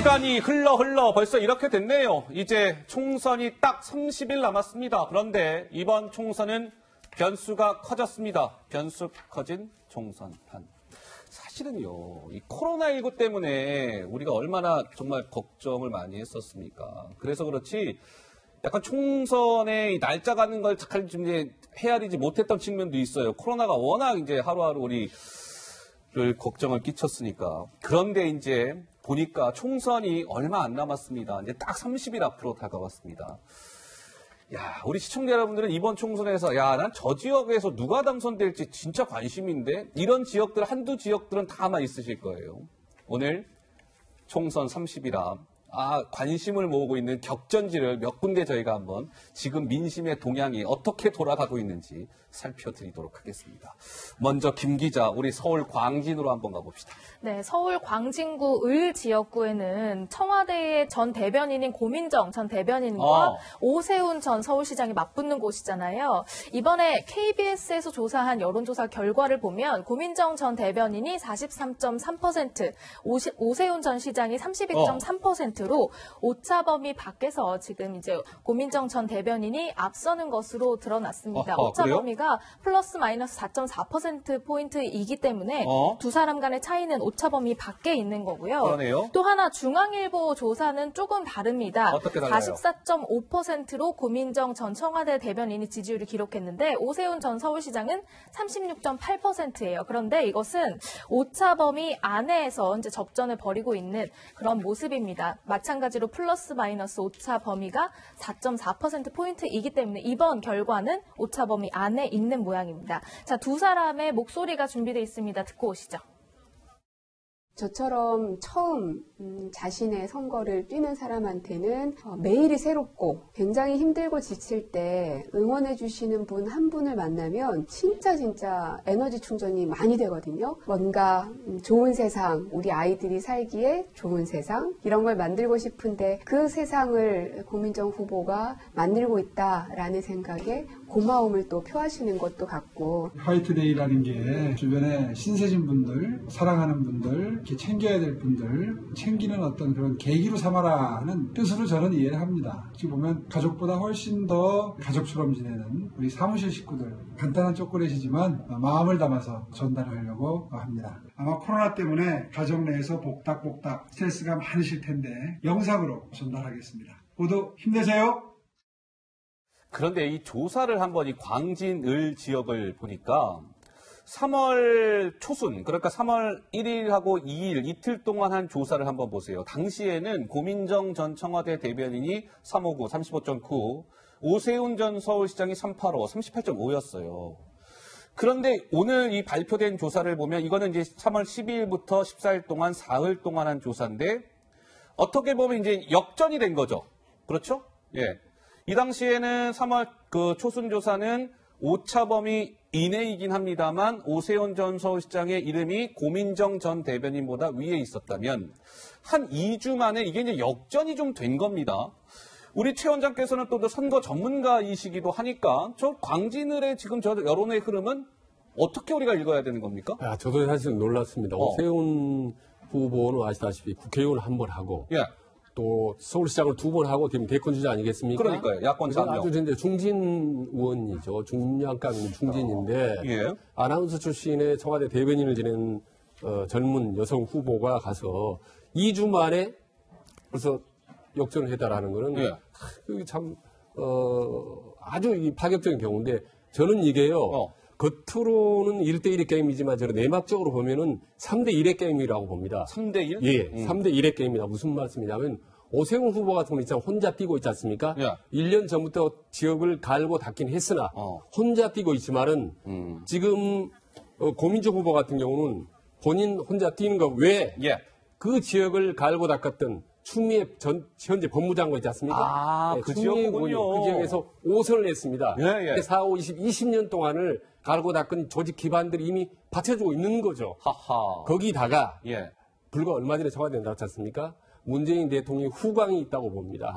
시간이 흘러 벌써 이렇게 됐네요. 이제 총선이 딱 30일 남았습니다. 그런데 이번 총선은 변수가 커졌습니다. 변수 커진 총선판. 사실은요, 이 코로나19 때문에 우리가 얼마나 정말 걱정을 많이 했었습니까? 그래서 그렇지, 약간 총선에 날짜 가는 걸 잘 이제 헤아리지 못했던 측면도 있어요. 코로나가 워낙 이제 하루하루 우리를 걱정을 끼쳤으니까. 그런데 이제 보니까 총선이 얼마 안 남았습니다. 이제 딱 30일 앞으로 다가왔습니다. 야, 우리 시청자 여러분들은 이번 총선에서 난 저 지역에서 누가 당선될지 진짜 관심인데 이런 지역들 한두 지역들은 다 아마 있으실 거예요. 오늘 총선 30일 앞 관심을 모으고 있는 격전지를 몇 군데 저희가 한번 지금 민심의 동향이 어떻게 돌아가고 있는지 살펴드리도록 하겠습니다. 먼저 김 기자, 우리 서울 광진으로 한번 가봅시다. 네, 서울 광진구 을 지역구에는 청와대의 전 대변인인 고민정 전 대변인과 오세훈 전 서울시장이 맞붙는 곳이잖아요. 이번에 KBS에서 조사한 여론조사 결과를 보면 고민정 전 대변인이 43.3%, 오세훈 전 시장이 32.3%로 오차범위 밖에서 지금 이제 고민정 전 대변인이 앞서는 것으로 드러났습니다. 오차범위가 플러스 마이너스 4.4%포인트이기 때문에 두 사람 간의 차이는 오차범위 밖에 있는 거고요. 그러네요. 또 하나 중앙일보 조사는 조금 다릅니다. 어떻게 달라요? 44.5%로 고민정 전 청와대 대변인이 지지율을 기록했는데 오세훈 전 서울시장은 36.8%예요. 그런데 이것은 오차범위 안에서 이제 접전을 벌이고 있는 그런 모습입니다. 마찬가지로 플러스 마이너스 오차범위가 4.4%포인트이기 때문에 이번 결과는 오차범위 안에 있는 모양입니다. 자, 두 사람의 목소리가 준비되어 있습니다. 듣고 오시죠. 저처럼 처음 자신의 선거를 뛰는 사람한테는 매일이 새롭고 굉장히 힘들고 지칠 때 응원해 주시는 분 한 분을 만나면 진짜 에너지 충전이 많이 되거든요. 뭔가 좋은 세상, 우리 아이들이 살기에 좋은 세상 이런 걸 만들고 싶은데 그 세상을 고민정 후보가 만들고 있다라는 생각에 고마움을 또 표하시는 것도 같고 화이트데이라는 게 주변에 신세진 분들, 사랑하는 분들, 이렇게 챙겨야 될 분들 챙기는 어떤 그런 계기로 삼아라 하는 뜻으로 저는 이해를 합니다. 지금 보면 가족보다 훨씬 더 가족처럼 지내는 우리 사무실 식구들 간단한 초콜릿이지만 마음을 담아서 전달하려고 합니다. 아마 코로나 때문에 가정 내에서 복닥복닥 스트레스가 많으실 텐데 영상으로 전달하겠습니다. 모두 힘내세요. 그런데 이 조사를 한번 이 광진 을 지역을 보니까 3월 초순, 그러니까 3월 1일하고 2일 이틀 동안 한 조사를 한번 보세요. 당시에는 고민정 전 청와대 대변인이 359, 35.9, 오세훈 전 서울시장이 385, 38.5였어요. 그런데 오늘 이 발표된 조사를 보면 이거는 이제 3월 12일부터 14일 동안 4일 동안 한 조사인데 어떻게 보면 이제 역전이 된 거죠. 그렇죠? 예. 이 당시에는 3월 그 초순 조사는 오차범위 이내이긴 합니다만 오세훈 전 서울시장의 이름이 고민정 전 대변인보다 위에 있었다면 한 2주 만에 이게 이제 역전이 좀 된 겁니다. 우리 최 원장께서는 또 선거 전문가이시기도 하니까 저 광진을의 지금 저 여론의 흐름은 어떻게 우리가 읽어야 되는 겁니까? 저도 사실 놀랐습니다. 오세훈 후보는 아시다시피 국회의원 한 번 하고 또 서울시장을 2번 하고 지금 대권 주자 아니겠습니까? 그러니까요. 야권 참여. 아주 이제 중진 의원이죠. 중량감 있는 중진인데 아나운서 출신의 청와대 대변인을 지낸 젊은 여성 후보가 가서 2주 만에 벌써 역전을 했다라는 거는 참 아주 파격적인 경우인데 저는 이게요. 겉으로는 1대1의 게임이지만 저는 내막적으로 보면은 3대1의 게임이라고 봅니다. 3대1? 예, 3대1의 게임이다. 무슨 말씀이냐면 오세훈 후보 같은 경우는 혼자 뛰고 있지 않습니까? 1년 전부터 지역을 갈고 닦긴 했으나 혼자 뛰고 있지만은 지금 고민정 후보 같은 경우는 본인 혼자 뛰는 거 외에 그 지역을 갈고 닦았던 추미애 현재 법무장관 있지 않습니까? 그 추미애 지역군요. 그 지역에서 5선을 했습니다. 4, 5, 20년 동안을 갈고 닦은 조직 기반들이 이미 받쳐주고 있는 거죠. 거기다가 불과 얼마 전에 청와대에 나왔지 않습니까? 문재인 대통령의 후광이 있다고 봅니다.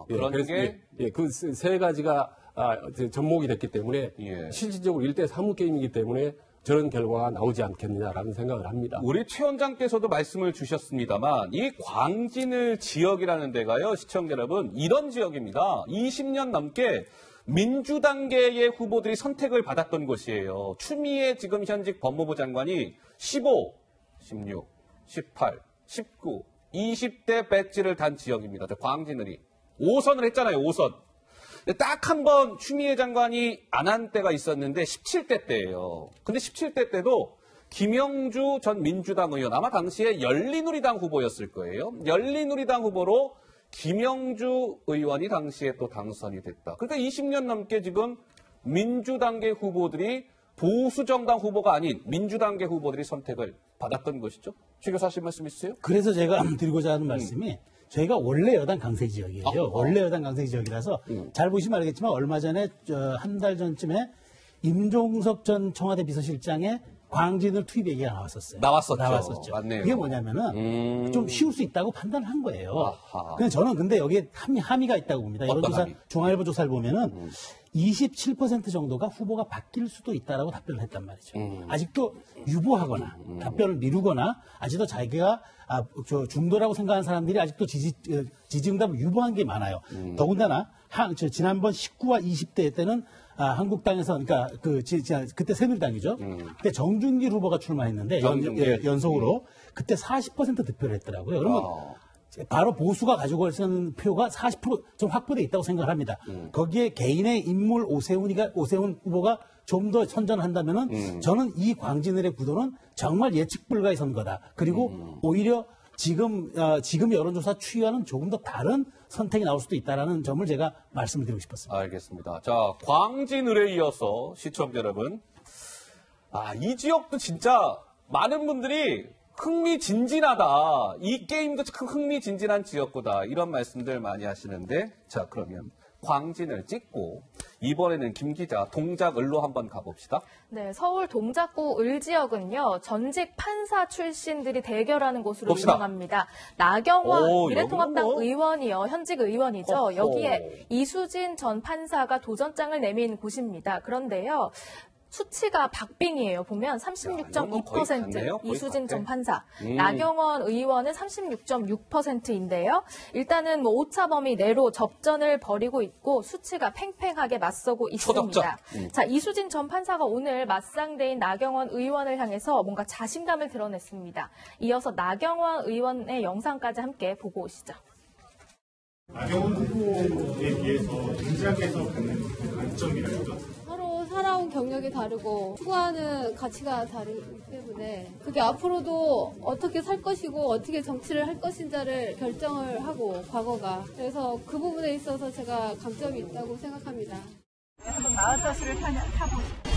그런 게? 그 세 가지가 접목이 됐기 때문에 실질적으로 1대 3무 게임이기 때문에 저런 결과가 나오지 않겠느냐라는 생각을 합니다. 우리 최 원장께서도 말씀을 주셨습니다만 이 광진을 지역이라는 데가요. 시청자 여러분 이런 지역입니다. 20년 넘게 민주당계의 후보들이 선택을 받았던 곳이에요. 추미애 지금 현직 법무부 장관이 15, 16, 18, 19, 20대 배지를 단 지역입니다. 광진을이 5선을 했잖아요. 5선. 딱 한 번 추미애 장관이 안 한 때가 있었는데 17대 때예요. 근데 17대 때도 김영주 전 민주당 의원 아마 당시에 열린우리당 후보였을 거예요. 열린우리당 후보로 김영주 의원이 당시에 또 당선이 됐다. 그러니까 20년 넘게 지금 민주당계 후보들이 보수정당 후보가 아닌 민주당계 후보들이 선택을 받았던 것이죠. 최 교수 하실 말씀 있으세요? 그래서 제가 드리고자 하는 말씀이 저희가 원래 여당 강세 지역이에요. 원래 여당 강세 지역이라서 잘 보시면 알겠지만 얼마 전에 한 달 전쯤에 임종석 전 청와대 비서실장의 광진을 투입 얘기가 나왔었죠. 맞네요. 그게 뭐냐면은 좀 쉬울 수 있다고 판단을 한 거예요. 아하. 그래서 저는 근데 여기에 함의가 있다고 봅니다. 여론조사, 중앙일보 조사를 보면은 27% 정도가 후보가 바뀔 수도 있다라고 답변을 했단 말이죠. 아직도 유보하거나 답변을 미루거나 아직도 자기가 중도라고 생각하는 사람들이 아직도 지지응답을 유보한 게 많아요. 더군다나 지난번 19와 20대 때는 한국당에서 그러니까 그때 새누리당이죠. 그때 정준길 후보가 출마했는데 연속으로 그때 40% 득표를 했더라고요. 그러면 바로 보수가 가지고 있는 표가 40%좀 확보돼 있다고 생각을 합니다. 거기에 개인의 인물 오세훈 후보가 좀 더 선전한다면은 저는 이 광진을의 구도는 정말 예측 불가의 선거다. 그리고 오히려 지금 여론조사 추이와는 조금 더 다른 선택이 나올 수도 있다라는 점을 제가 말씀을 드리고 싶었습니다. 알겠습니다. 자, 광진을에 이어서 시청자 여러분, 이 지역도 진짜 많은 분들이 흥미진진하다. 이 게임도 흥미진진한 지역구다. 이런 말씀들 많이 하시는데, 자, 그러면 광진을 찍고 이번에는 김 기자 동작을로 한번 가봅시다. 네, 서울 동작구 을 지역은요. 전직 판사 출신들이 대결하는 곳으로 봅시다. 유명합니다. 나경원 미래통합당 뭐? 의원이요. 현직 의원이죠. 여기에 이수진 전 판사가 도전장을 내민 곳입니다. 그런데요. 수치가 박빙이에요. 보면 36.2% 이수진 전 판사, 나경원 의원은 36.6%인데요. 일단은 오차범위 내로 접전을 벌이고 있고 수치가 팽팽하게 맞서고 있습니다. 자, 이수진 전 판사가 오늘 맞상대인 나경원 의원을 향해서 뭔가 자신감을 드러냈습니다. 이어서 나경원 의원의 영상까지 함께 보고 오시죠. 나경원 후보에 비해서 동작에서 갖는 강점이랄까? 살아온 경력이 다르고 추구하는 가치가 다르기 때문에 그게 앞으로도 어떻게 살 것이고 어떻게 정치를 할 것인지를 결정을 하고 과거가 그래서 그 부분에 있어서 제가 강점이 있다고 생각합니다. 한번 마을버스를 타고 싶어요.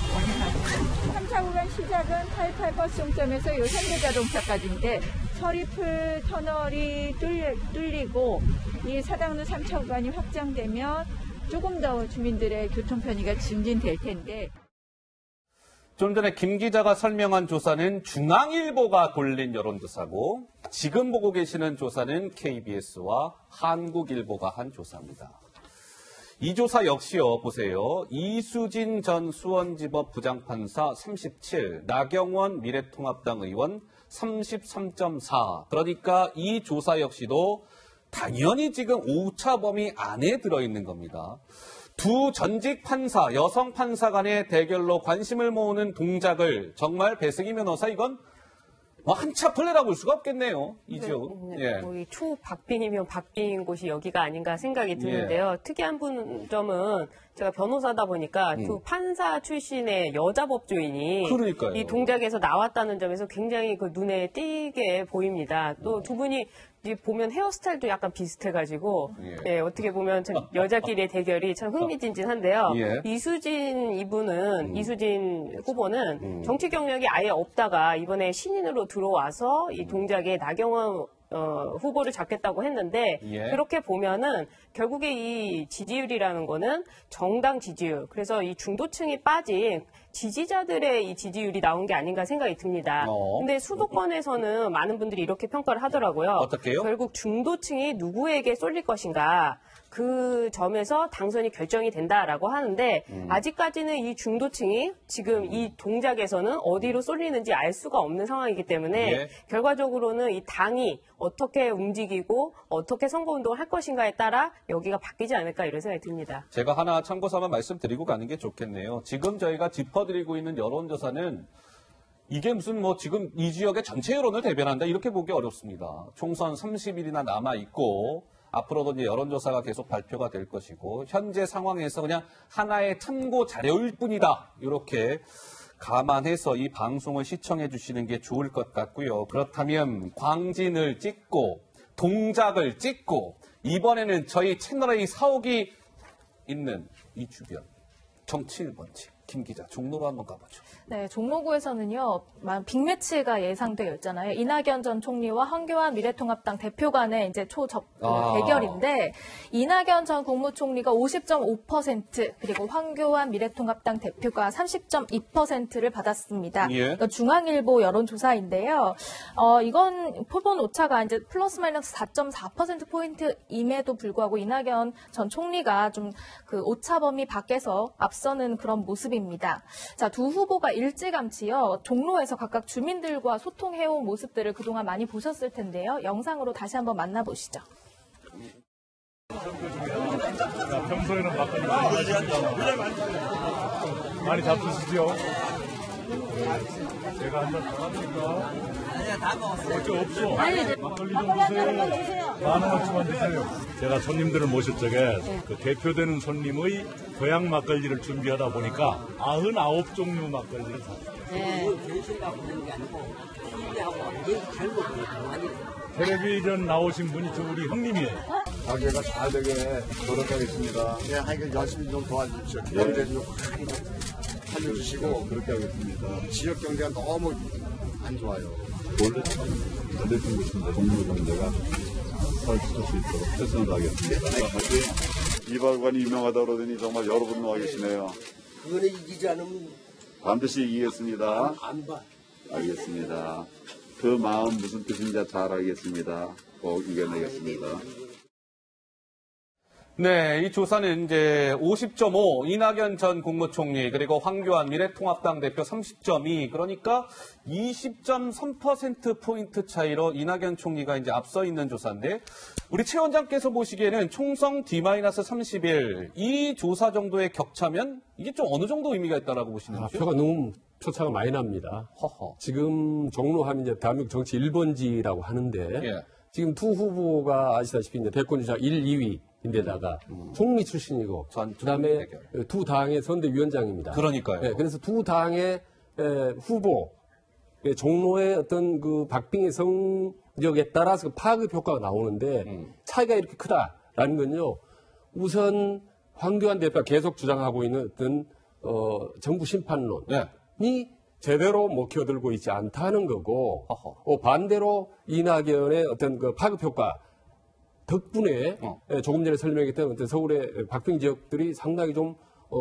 3차 구간 시작은 88 버스용점에서 요 현대자동차까지인데 서리풀 터널이 뚫리고 이 사당로 3차 구간이 확장되면 조금 더 주민들의 교통 편의가 증진될 텐데. 좀 전에 김 기자가 설명한 조사는 중앙일보가 돌린 여론조사고 지금 보고 계시는 조사는 KBS와 한국일보가 한 조사입니다. 이 조사 역시요. 보세요. 이수진 전 수원지법 부장판사 37, 나경원 미래통합당 의원 33.4. 그러니까 이 조사 역시도 당연히 지금 오차 범위 안에 들어있는 겁니다. 두 전직 판사, 여성 판사 간의 대결로 관심을 모으는 동작을 정말 배승희 변호사 이건 한차 플레이라고 볼 수가 없겠네요. 이 지역은. 예. 거의 초박빙이면 박빙인 곳이 여기가 아닌가 생각이 드는데요. 특이한 점은 제가 변호사다 보니까 두 판사 출신의 여자 법조인이 그러니까요. 이 동작에서 나왔다는 점에서 굉장히 그 눈에 띄게 보입니다. 또 두 분이 보면 헤어스타일도 약간 비슷해가지고 어떻게 보면 여자끼리의 대결이 참 흥미진진한데요. 이수진 후보는 정치 경력이 아예 없다가 이번에 신인으로 들어와서 이 동작에 나경원 후보를 잡겠다고 했는데 그렇게 보면은 결국에 이 지지율이라는 거는 정당 지지율 그래서 이 중도층이 빠진 지지자들의 이 지지율이 나온 게 아닌가 생각이 듭니다. 근데 수도권에서는 많은 분들이 이렇게 평가를 하더라고요. 어떻게요? 결국 중도층이 누구에게 쏠릴 것인가 그 점에서 당선이 결정이 된다라고 하는데 아직까지는 이 중도층이 지금 이 동작에서는 어디로 쏠리는지 알 수가 없는 상황이기 때문에 예. 결과적으로는 이 당이 어떻게 움직이고 어떻게 선거운동을 할 것인가에 따라 여기가 바뀌지 않을까 이런 생각이 듭니다. 제가 하나 참고삼아 말씀드리고 가는 게 좋겠네요. 지금 저희가 짚어드리고 있는 여론조사는 이게 무슨 뭐 지금 이 지역의 전체 여론을 대변한다 이렇게 보기 어렵습니다. 총선 30일이나 남아있고 앞으로도 이제 여론조사가 계속 발표가 될 것이고 현재 상황에서 그냥 하나의 참고 자료일 뿐이다. 이렇게 감안해서 이 방송을 시청해 주시는 게 좋을 것 같고요. 그렇다면 광진을 찍고 동작을 찍고 이번에는 저희 채널의 사옥이 있는 이 주변 정치 1번지 김 기자 종로로 한번 가보죠. 네, 종로구에서는요, 빅매치가 예상되어 있잖아요. 이낙연 전 총리와 황교안 미래통합당 대표 간의 이제 대결인데, 이낙연 전 국무총리가 50.5%, 그리고 황교안 미래통합당 대표가 30.2%를 받았습니다. 예. 중앙일보 여론조사인데요. 이건 표본 오차가 이제 플러스 마이너스 4.4%포인트임에도 불구하고 이낙연 전 총리가 좀 그 오차 범위 밖에서 앞서는 그런 모습입니다. 자, 두 후보가 일찌감치요, 종로에서 각각 주민들과 소통해온 모습들을 그동안 많이 보셨을 텐데요. 영상으로 다시 한번 만나보시죠. 평소에는 막걸리 많이 잡수시죠? 제가 한잔 더 합니까? 어쩔 없어. 막걸리 좀 드세요. 10,000원치만 드세요. 제가 손님들을 모실 적에 그 대표되는 손님의 고향 막걸리를 준비하다 보니까 99종류 막걸리를 샀어요. 텔레비전 나오신 분이 저 우리 형님이에요. 가게가 잘 되게 노력하겠습니다. 네, 하여간 열심히 좀 도와주십시오. 기회를 좀 살려주시고 그렇게 하겠습니다. 지역 경제가 너무 안 좋아요. 원래 안 됐던 곳인데 동료 경제가 설치할 수 있도록 최선을 다하겠습니다. 이발관이 유명하다고 그러더니 정말 여러분 와 계시네요. 그거는 이기지 않으면 반드시 이기겠습니다. 안 봐. 알겠습니다. 그 마음 무슨 뜻인지 잘 알겠습니다. 꼭 이겨내겠습니다. 네, 이 조사는 이제 50.5 이낙연 전 국무총리 그리고 황교안 미래통합당 대표 30.2 그러니까 20.3%포인트 차이로 이낙연 총리가 이제 앞서 있는 조사인데 우리 최 원장께서 보시기에는 총선 D-30일 이 조사 정도의 격차면 이게 좀 어느 정도 의미가 있다라고 보시는지요? 표가 너무 표차가 많이 납니다. 지금 종로하면 이제 대한민국 정치 1번지라고 하는데 예. 지금 두 후보가 아시다시피 이제 대권주자 1, 2위인데다가 총리 출신이고 그다음에 두 당의 선대위원장입니다. 그러니까요. 네, 그래서 두 당의 후보 종로의 어떤 그 박빙의 성적에 따라서 파급 효과가 나오는데 차이가 이렇게 크다라는 건요. 우선 황교안 대표가 계속 주장하고 있는 어떤 정부 심판론이 제대로 먹혀들고 있지 않다는 거고 반대로 이낙연의 어떤 그 파급 효과 덕분에 조금 전에 설명했던 어떤 서울의 박빙 지역들이 상당히 좀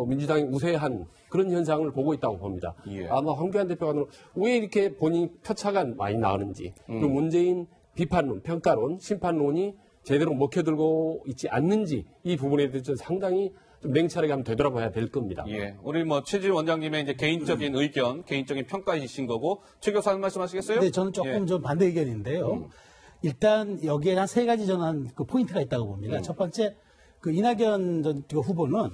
민주당이 우세한 그런 현상을 보고 있다고 봅니다. 예. 아마 황교안 대표가 왜 이렇게 본인 표차가 많이 나오는지 그리고 문재인 비판론, 평가론, 심판론이 제대로 먹혀들고 있지 않는지 이 부분에 대해서 상당히 좀 냉철하게 한번 되돌아봐야 될 겁니다. 예, 우리 뭐 최지훈 원장님의 이제 개인적인 의견, 개인적인 평가이신 거고 최 교수님 말씀하시겠어요? 네, 저는 조금 좀 반대 의견인데요. 일단 여기에 한 세 가지 저는 그 포인트가 있다고 봅니다. 첫 번째, 그 이낙연 전 후보는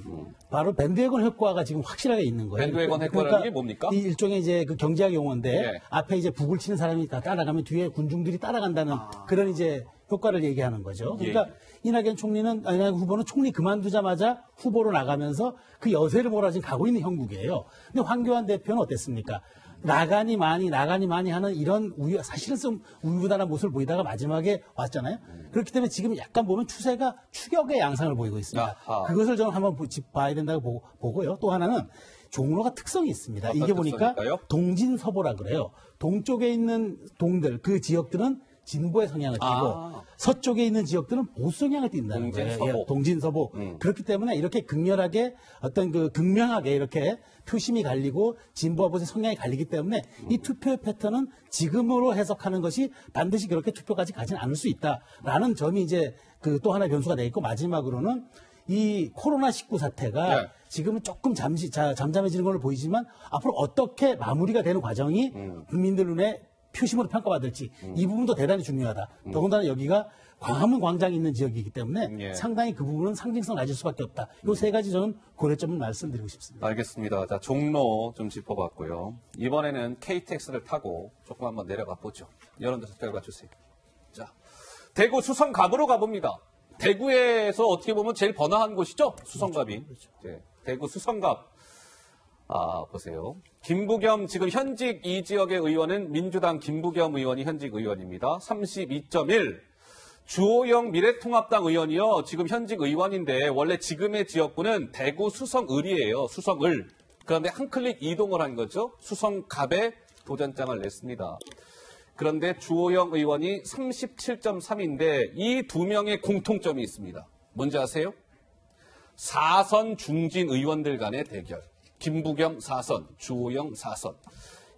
바로 밴드웨건 효과가 지금 확실하게 있는 거예요. 밴드웨건 효과라는 게 뭡니까? 이 일종의 이제 그 경제학 용어인데 예. 앞에 이제 북을 치는 사람이 다 따라가면 뒤에 군중들이 따라간다는 그런 이제 효과를 얘기하는 거죠. 그러니까 이낙연 후보는 총리 그만두자마자 후보로 나가면서 그 여세를 몰아지고 가고 있는 형국이에요. 근데 황교안 대표는 어땠습니까? 나가니 많이 하는 이런 사실은 좀 우유부단한 모습을 보이다가 마지막에 왔잖아요. 그렇기 때문에 지금 약간 보면 추세가 추격의 양상을 보이고 있습니다. 아하. 그것을 저는 한번 봐야 된다고 보고요. 또 하나는 종로가 특성이 있습니다. 이게 보니까 특성일까요? 동진서보라 그래요. 동쪽에 있는 동들, 그 지역들은 진보의 성향을 띠고 서쪽에 있는 지역들은 보수 성향을 띈다는 거예요. 동진, 서부. 그렇기 때문에 이렇게 극렬하게 어떤 그 극명하게 이렇게 표심이 갈리고 진보와 보수의 성향이 갈리기 때문에 이 투표의 패턴은 지금으로 해석하는 것이 반드시 그렇게 투표까지 가진 않을 수 있다라는 점이 이제 그 또 하나의 변수가 되어 있고 마지막으로는 이 코로나19 사태가 지금은 조금 잠잠해지는 걸로 보이지만 앞으로 어떻게 마무리가 되는 과정이 국민들 눈에 표심으로 평가받을지 이 부분도 대단히 중요하다. 더군다나 여기가 광화문 광장이 있는 지역이기 때문에 상당히 그 부분은 상징성 가질 수밖에 없다. 이 세 가지 저는 고려점을 말씀드리고 싶습니다. 알겠습니다. 자, 종로 좀 짚어봤고요. 이번에는 KTX를 타고 조금 한번 내려가 보죠. 여론조사 결과 주세요. 자, 대구 수성갑으로 가봅니다. 대구에서 어떻게 보면 제일 번화한 곳이죠? 수성갑이. 그렇죠. 네, 대구 수성갑. 보세요. 김부겸 지금 현직 이 지역의 의원은 민주당 김부겸 의원이 현직 의원입니다. 32.1. 주호영 미래통합당 의원이요. 지금 현직 의원인데 원래 지금의 지역구는 대구 수성을이에요. 수성을. 그런데 한 클릭 이동을 한 거죠. 수성갑에 도전장을 냈습니다. 그런데 주호영 의원이 37.3인데 이 두 명의 공통점이 있습니다. 뭔지 아세요? 4선 중진 의원들 간의 대결. 김부겸 4선, 주호영 4선.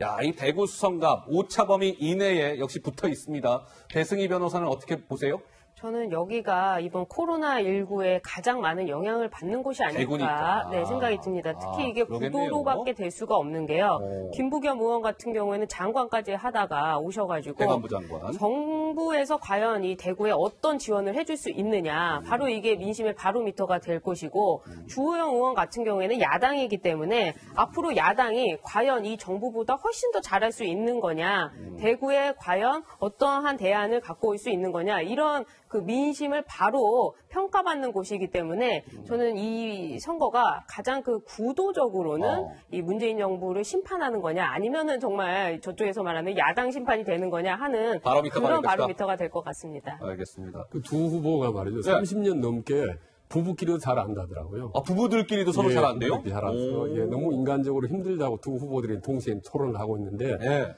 야, 이 대구 수성갑 오차범위 이내에 역시 붙어 있습니다. 배승희 변호사는 어떻게 보세요? 저는 여기가 이번 코로나19에 가장 많은 영향을 받는 곳이 아닐까 생각이 듭니다. 특히 이게 구도로밖에 될 수가 없는 게요. 김부겸 의원 같은 경우에는 장관까지 하다가 오셔가지고 대관부 장관. 정부에서 과연 이 대구에 어떤 지원을 해줄 수 있느냐. 바로 이게 민심의 바로미터가 될 것이고 주호영 의원 같은 경우에는 야당이기 때문에 앞으로 야당이 과연 이 정부보다 훨씬 더 잘할 수 있는 거냐. 대구에 과연 어떠한 대안을 갖고 올 수 있는 거냐. 이런 그 민심을 바로 평가받는 곳이기 때문에 저는 이 선거가 가장 그 구도적으로는 이 문재인 정부를 심판하는 거냐 아니면은 정말 저쪽에서 말하는 야당 심판이 되는 거냐 하는 그런 바로미터가 될 것 같습니다. 알겠습니다. 그 두 후보가 말이죠. 30년 넘게 부부끼리도 잘 안다더라고요. 부부들끼리도 서로 잘 안 돼요? 잘 안 돼요. 너무 인간적으로 힘들다고 두 후보들이 동시에 토론을 하고 있는데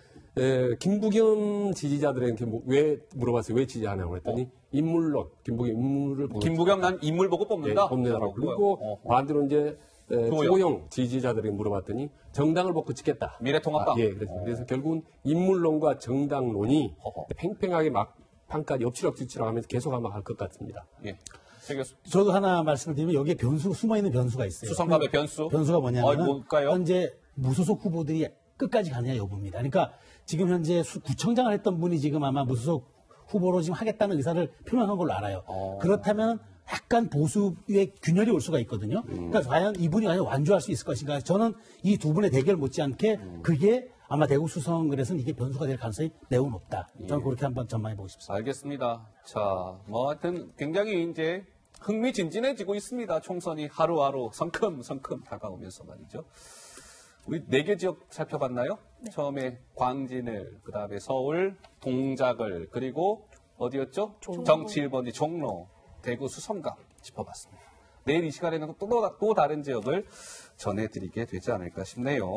김부겸 지지자들에게 왜 물어봤어요? 왜 지지하냐고 했더니 인물론, 김부겸 인물을 보고 김부겸 난 인물 보고 뽑는다? 뽑는다고. 그리고 반대로 이제 주호영 지지자들에게 물어봤더니 정당을 보고 찍겠다. 미래통합당? 그래서 결국은 인물론과 정당론이 팽팽하게 막판까지 엎치락뒤치락 하면서 계속 아마 갈 것 같습니다. 저도 하나 말씀을 드리면 여기에 숨어있는 변수가 있어요. 수성갑의 변수? 변수가 뭐냐면 뭘까요? 현재 무소속 후보들이 끝까지 가느냐 여부입니다. 그러니까 지금 현재 구청장을 했던 분이 지금 아마 무소속 후보로 지금 하겠다는 의사를 표명한 걸로 알아요. 그렇다면 약간 보수의 균열이 올 수가 있거든요. 그러니까 과연 이분이 과연 완주할 수 있을 것인가. 저는 이 두 분의 대결 못지않게 그게 아마 대구 수성을에서는 이게 변수가 될 가능성이 매우 높다. 저는 그렇게 한번 전망해 보고 싶습니다. 알겠습니다. 자, 하여튼 굉장히 이제 흥미진진해지고 있습니다. 총선이 하루하루 성큼성큼 다가오면서 말이죠. 우리 4개 지역 살펴봤나요? 네. 처음에 광진을, 그 다음에 서울, 동작을, 그리고 어디였죠? 정치 1번지 종로, 대구 수성갑 짚어봤습니다. 내일 이 시간에는 또 다른 지역을 전해드리게 되지 않을까 싶네요.